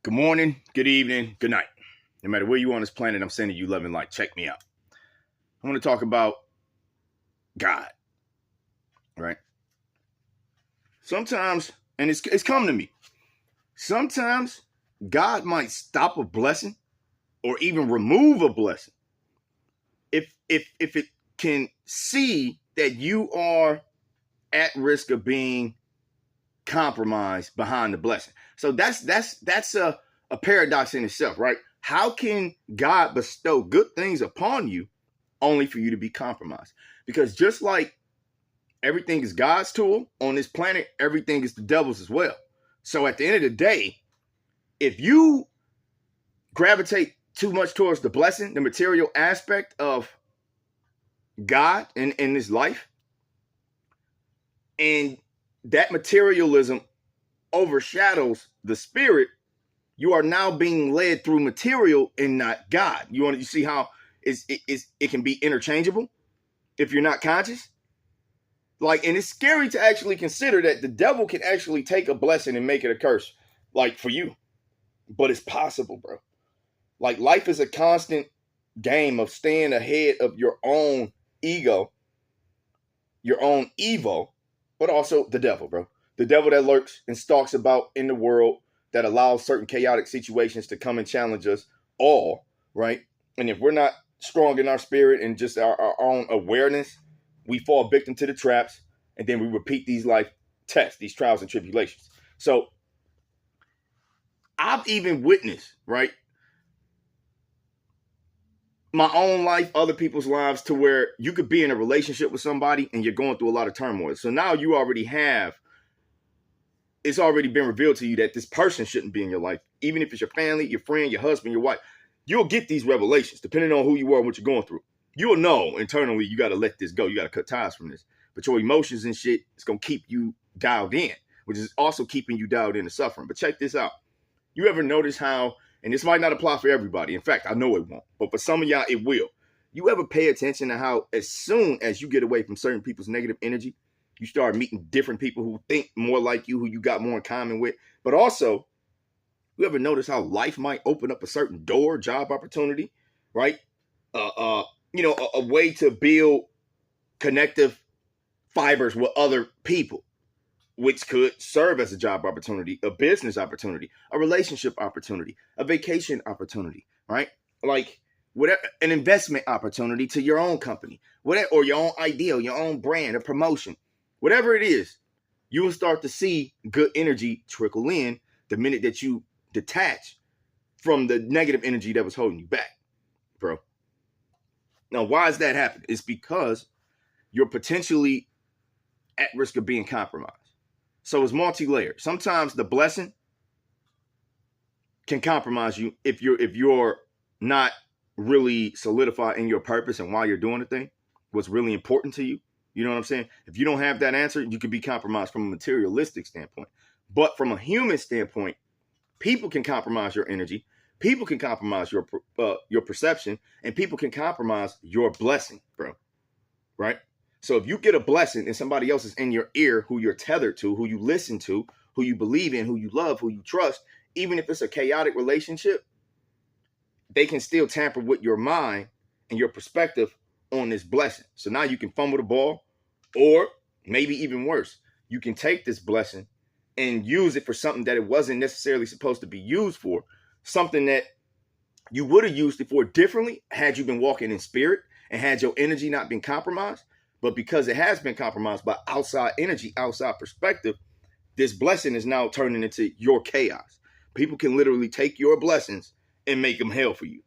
Good morning, good evening, good night. No matter where you are on this planet, I'm sending you love and light. Check me out. I want to talk about God, right? Sometimes, and it's come to me. Sometimes God might stop a blessing or even remove a blessing if it can see that you are at risk of being compromised behind the blessing. So that's a paradox in itself, right? How can God bestow good things upon you only for you to be compromised? Because just like everything is God's tool on this planet, everything is the devil's as well. So at the end of the day, if you gravitate too much towards the blessing, the material aspect of God in this life, and that materialism overshadows the spirit, you are now being led through material and not God. You see how it can be interchangeable if you're not conscious? And it's scary to actually consider that the devil can actually take a blessing and make it a curse, for you. But it's possible, bro. Life is a constant game of staying ahead of your own ego, your own evil, but also the devil, bro. The devil that lurks and stalks about in the world, that allows certain chaotic situations to come and challenge us all, right? And if we're not strong in our spirit and just our own awareness, we fall victim to the traps, and then we repeat these life tests, these trials and tribulations. So I've even witnessed, right, my own life, other people's lives, to where you could be in a relationship with somebody and you're going through a lot of turmoil. So now you already have, it's already been revealed to you that this person shouldn't be in your life. Even if it's your family, your friend, your husband, your wife, you'll get these revelations depending on who you are and what you're going through. You'll know internally you got to let this go. You got to cut ties from this. But your emotions and shit, it's going to keep you dialed in, which is also keeping you dialed into suffering. But check this out. You ever notice how, and this might not apply for everybody. In fact, I know it won't. But for some of y'all, it will. You ever pay attention to how as soon as you get away from certain people's negative energy, you start meeting different people who think more like you, who you got more in common with? But also, you ever notice how life might open up a certain door, job opportunity, right? A way to build connective fibers with other people, which could serve as a job opportunity, a business opportunity, a relationship opportunity, a vacation opportunity, right? Whatever, an investment opportunity to your own company, whatever, or your own ideal, your own brand, a promotion. Whatever it is, you will start to see good energy trickle in the minute that you detach from the negative energy that was holding you back, bro. Now, why is that happening? It's because you're potentially at risk of being compromised. So it's multi-layered. Sometimes the blessing can compromise you if you're not really solidified in your purpose and why you're doing the thing, what's really important to you. You know what I'm saying? If you don't have that answer, you could be compromised from a materialistic standpoint. But from a human standpoint, people can compromise your energy. People can compromise your perception, and people can compromise your blessing, bro. Right? So if you get a blessing and somebody else is in your ear, who you're tethered to, who you listen to, who you believe in, who you love, who you trust, even if it's a chaotic relationship, they can still tamper with your mind and your perspective on this blessing. So now you can fumble the ball, or maybe even worse, you can take this blessing and use it for something that it wasn't necessarily supposed to be used for, something that you would have used it for differently had you been walking in spirit and had your energy not been compromised. But because it has been compromised by outside energy, outside perspective, this blessing is now turning into your chaos. People can literally take your blessings and make them hell for you.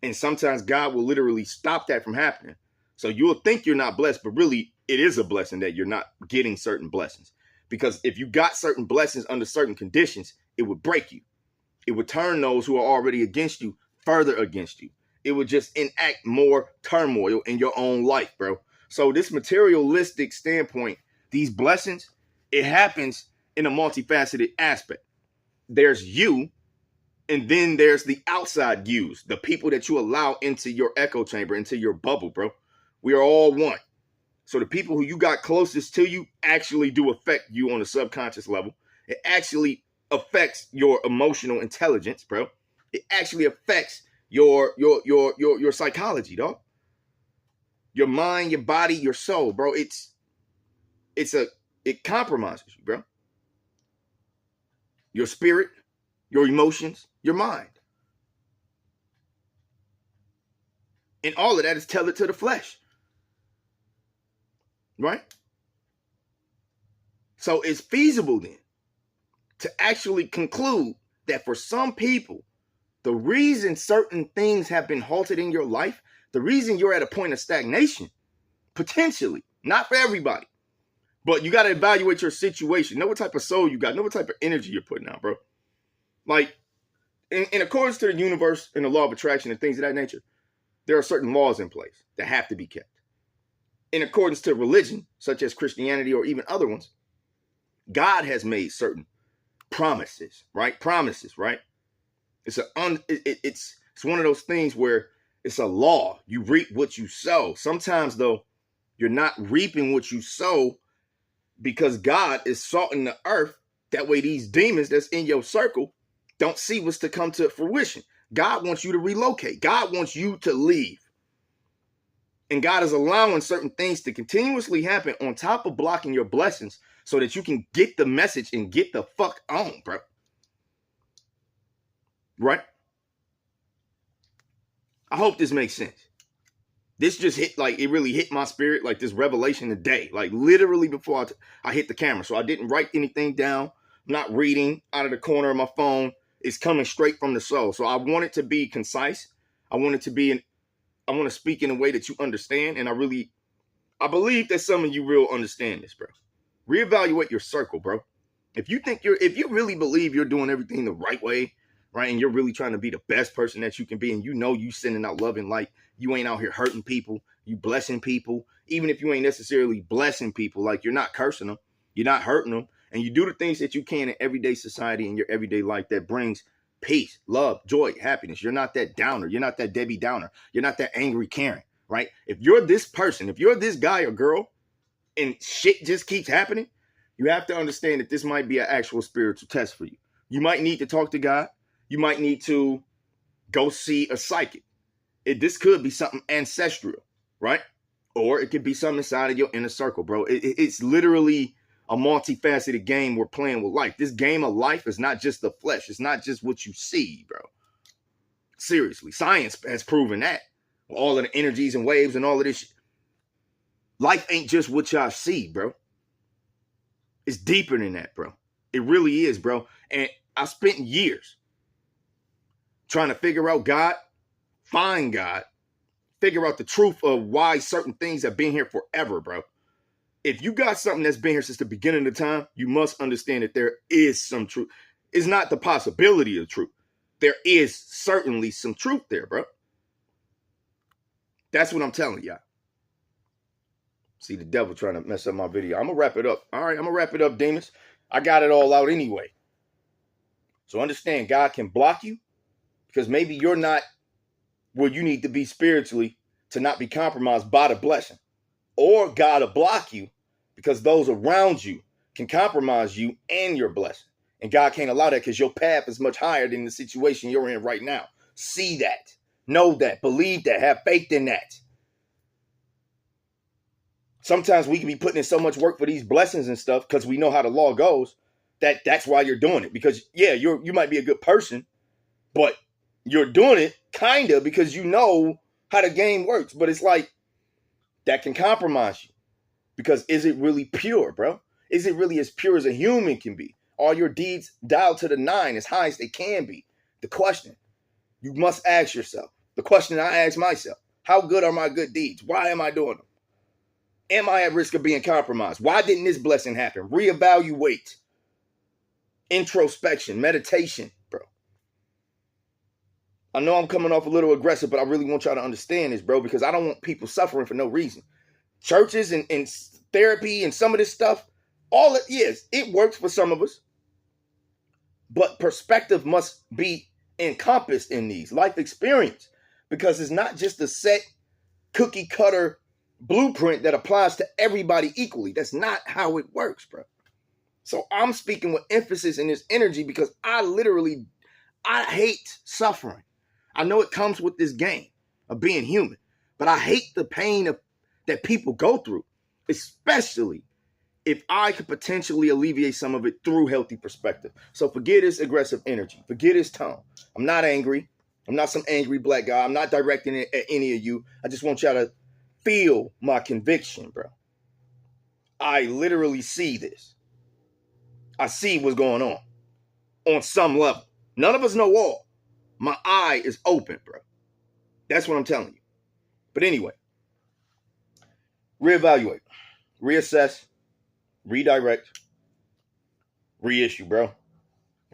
And sometimes God will literally stop that from happening. So you'll think you're not blessed, but really it is a blessing that you're not getting certain blessings. Because if you got certain blessings under certain conditions, it would break you. It would turn those who are already against you further against you. It would just enact more turmoil in your own life, bro. So this materialistic standpoint, these blessings, it happens in a multifaceted aspect. There's you, and then there's the outside yous, the people that you allow into your echo chamber, into your bubble, bro. We are all one. So the people who you got closest to you actually do affect you on a subconscious level. It actually affects your emotional intelligence, bro. It actually affects your psychology, dog. Your mind, your body, your soul, bro. It compromises you, bro. Your spirit, your emotions, your mind. And all of that is tethered to the flesh. Right? So it's feasible then to actually conclude that for some people, the reason certain things have been halted in your life, the reason you're at a point of stagnation, potentially, not for everybody, but you got to evaluate your situation. Know what type of soul you got. Know what type of energy you're putting out, bro. Like, in accordance to the universe and the law of attraction and things of that nature, there are certain laws in place that have to be kept. In accordance to religion, such as Christianity or even other ones, God has made certain promises, right? Promises, right? It's one of those things where it's a law. You reap what you sow. Sometimes, though, you're not reaping what you sow because God is salting the earth. That way these demons that's in your circle don't see what's to come to fruition. God wants you to relocate. God wants you to leave. And God is allowing certain things to continuously happen on top of blocking your blessings so that you can get the message and get the fuck on, bro. Right? I hope this makes sense. This just hit, like, it really hit my spirit, like this revelation today, like literally before I hit the camera. So I didn't write anything down. I'm not reading out of the corner of my phone. It's coming straight from the soul. So I want it to be concise. I want to speak in a way that you understand. And I believe that some of you will understand this, bro. Reevaluate your circle, bro. If you really believe you're doing everything the right way, right, and you're really trying to be the best person that you can be, and you know you sending out love and light, you ain't out here hurting people, you blessing people, even if you ain't necessarily blessing people, like you're not cursing them, you're not hurting them, and you do the things that you can in everyday society and your everyday life that brings peace, love, joy, happiness. You're not that downer. You're not that Debbie Downer. You're not that angry Karen, right? If you're this person, if you're this guy or girl, and shit just keeps happening, you have to understand that this might be an actual spiritual test for you. You might need to talk to God. You might need to go see a psychic. This could be something ancestral, right? Or it could be something inside of your inner circle, bro. It's literally a multifaceted game we're playing with life. This game of life is not just the flesh. It's not just what you see, bro. Seriously, science has proven that. All of the energies and waves and all of this shit. Life ain't just what y'all see, bro. It's deeper than that, bro. It really is, bro. And I spent years trying to figure out God, find God, figure out the truth of why certain things have been here forever, bro. If you got something that's been here since the beginning of time, you must understand that there is some truth. It's not the possibility of truth. There is certainly some truth there, bro. That's what I'm telling y'all. See the devil trying to mess up my video. I'm going to wrap it up. All right, I'm going to wrap it up, demons. I got it all out anyway. So understand, God can block you because maybe you're not where you need to be spiritually to not be compromised by the blessing. Or God will block you because those around you can compromise you and your blessing. And God can't allow that because your path is much higher than the situation you're in right now. See that. Know that. Believe that. Have faith in that. Sometimes we can be putting in so much work for these blessings and stuff because we know how the law goes. That's why you're doing it. Because, yeah, you might be a good person, but you're doing it kind of because you know how the game works. But it's like that can compromise you. Because is it really pure, bro? Is it really as pure as a human can be? Are your deeds dialed to the 9 as high as they can be? The question you must ask yourself. The question I ask myself. How good are my good deeds? Why am I doing them? Am I at risk of being compromised? Why didn't this blessing happen? Reevaluate. Introspection. Meditation, bro. I know I'm coming off a little aggressive, but I really want y'all to understand this, bro, because I don't want people suffering for no reason. Churches and therapy and some of this stuff, all it is, it works for some of us. But perspective must be encompassed in these. Life experience. Because it's not just a set cookie cutter blueprint that applies to everybody equally. That's not how it works, bro. So I'm speaking with emphasis in this energy because I hate suffering. I know it comes with this game of being human, but I hate the pain that people go through, especially if I could potentially alleviate some of it through healthy perspective. So forget this aggressive energy. Forget this tone. I'm not angry. I'm not some angry black guy. I'm not directing it at any of you. I just want y'all to feel my conviction, bro. I literally see this. I see what's going on some level. None of us know all. My eye is open, bro. That's what I'm telling you. But anyway, reevaluate, reassess, redirect, reissue, bro.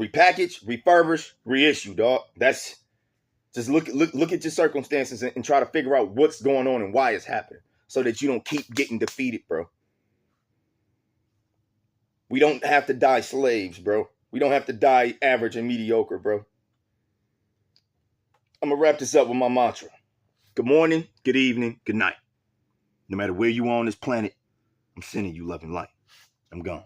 Repackage, refurbish, reissue, dog. That's just look at your circumstances and try to figure out what's going on and why it's happening so that you don't keep getting defeated, bro. We don't have to die slaves, bro. We don't have to die average and mediocre, bro. I'm going to wrap this up with my mantra. Good morning, good evening, good night. No matter where you are on this planet, I'm sending you love and light. I'm gone.